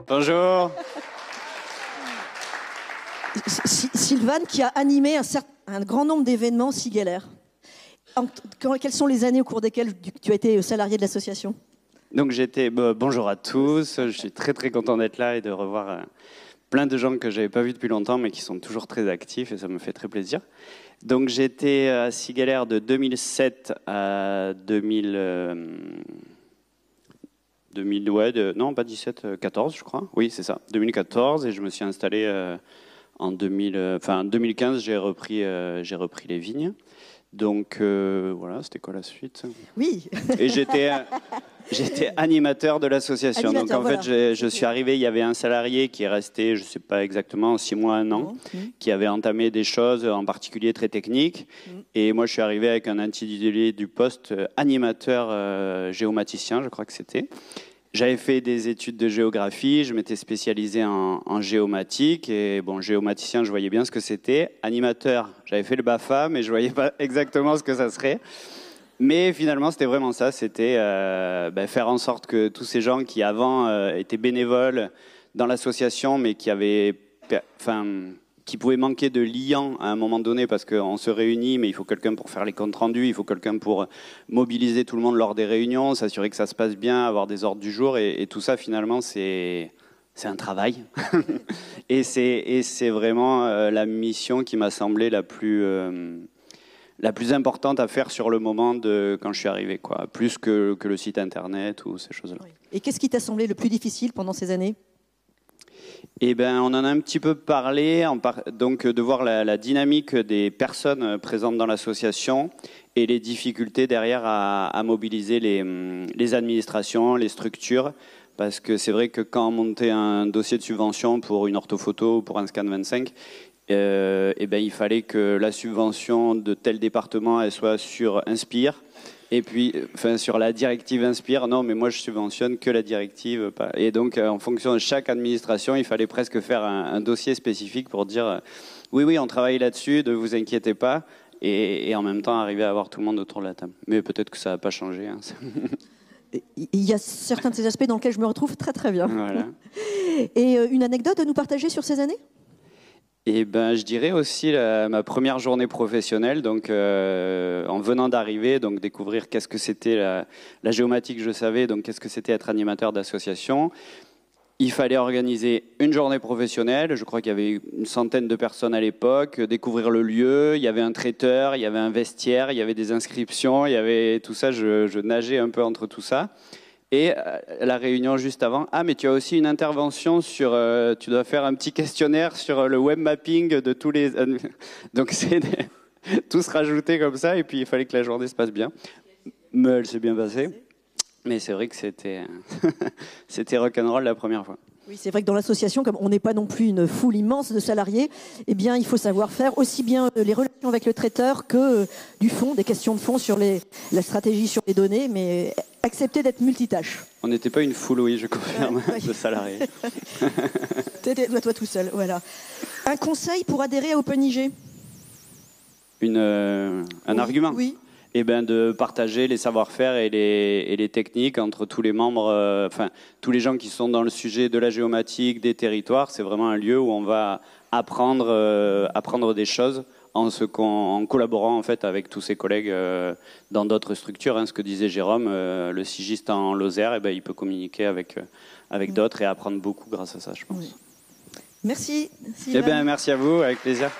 Bonjour. Sylvane qui a animé un grand nombre d'événements Sigeller. Quelles sont les années au cours desquelles tu as été salarié de l'association? Donc bonjour à tous, je suis très très content d'être là et de revoir plein de gens que j'avais pas vus depuis longtemps mais qui sont toujours très actifs et ça me fait très plaisir. Donc j'étais à Sigeller de 2007 à 14 je crois. Oui, c'est ça, 2014 et je me suis installé en 2015, j'ai repris les vignes. Donc voilà, c'était quoi la suite? Oui. Et j'étais animateur de l'association. Donc en fait, je suis arrivé, il y avait un salarié qui est resté, je ne sais pas exactement, 6 mois, 1 an, qui avait entamé des choses, en particulier très techniques. Et moi, je suis arrivé avec un intitulé du poste animateur géomaticien, je crois que c'était. J'avais fait des études de géographie, je m'étais spécialisé en géomatique et bon, géomaticien, je voyais bien ce que c'était. Animateur, j'avais fait le BAFA, mais je voyais pas exactement ce que ça serait. Mais finalement, c'était vraiment ça, c'était faire en sorte que tous ces gens qui avant étaient bénévoles dans l'association, mais qui pouvaient manquer de liant à un moment donné parce qu'on se réunit, mais il faut quelqu'un pour faire les comptes rendus, il faut quelqu'un pour mobiliser tout le monde lors des réunions, s'assurer que ça se passe bien, avoir des ordres du jour, et tout ça finalement c'est un travail. et c'est vraiment la mission qui m'a semblé la plus importante à faire sur le moment quand je suis arrivé, quoi, plus que le site internet ou ces choses-là. Oui. Et qu'est-ce qui t'a semblé le plus difficile pendant ces années ? Eh ben, on en a un petit peu parlé, donc de voir la dynamique des personnes présentes dans l'association et les difficultés derrière à mobiliser les administrations, les structures, parce que c'est vrai que quand on montait un dossier de subvention pour une orthophoto ou pour un scan 25, il fallait que la subvention de tel département elle soit sur Inspire. Et puis, sur la directive Inspire, non, mais moi je subventionne que la directive. Et donc, en fonction de chaque administration, il fallait presque faire un dossier spécifique pour dire oui, on travaille là-dessus, ne vous inquiétez pas, et en même temps arriver à avoir tout le monde autour de la table. Mais peut-être que ça n'a pas changé. Hein. Il y a certains de ces aspects dans lesquels je me retrouve très très bien. Voilà. Et une anecdote à nous partager sur ces années ? Et je dirais aussi ma première journée professionnelle, donc en venant d'arriver, donc découvrir qu'est-ce que c'était la géomatique, je savais, donc qu'est-ce que c'était être animateur d'association. Il fallait organiser une journée professionnelle, je crois qu'il y avait une centaine de personnes à l'époque, découvrir le lieu, il y avait un traiteur, il y avait un vestiaire, il y avait des inscriptions, il y avait tout ça, je nageais un peu entre tout ça. Et la réunion juste avant, mais tu as aussi une intervention sur, tu dois faire un petit questionnaire sur le web mapping de tous les... Donc c'est tout se rajouter comme ça, et puis il fallait que la journée se passe bien. Mais elle s'est bien passée. Mais c'est vrai que c'était rock'n'roll la première fois. Oui, c'est vrai que dans l'association, comme on n'est pas non plus une foule immense de salariés, eh bien, il faut savoir faire aussi bien les relations avec le traiteur que du fond, des questions de fond sur la stratégie sur les données, mais accepter d'être multitâche. On n'était pas une foule, oui, je confirme, de salariés. T'étais toi tout seul, voilà. Un conseil pour adhérer à OpenIG ? Un argument ? Oui. Eh de partager les savoir-faire et les techniques entre tous les membres, tous les gens qui sont dans le sujet de la géomatique, des territoires. C'est vraiment un lieu où on va apprendre des choses en collaborant en fait avec tous ses collègues dans d'autres structures. Hein. Ce que disait Jérôme, le sigiste en Lozère, il peut communiquer avec d'autres et apprendre beaucoup grâce à ça, je pense. Oui. Merci. Merci à vous, avec plaisir.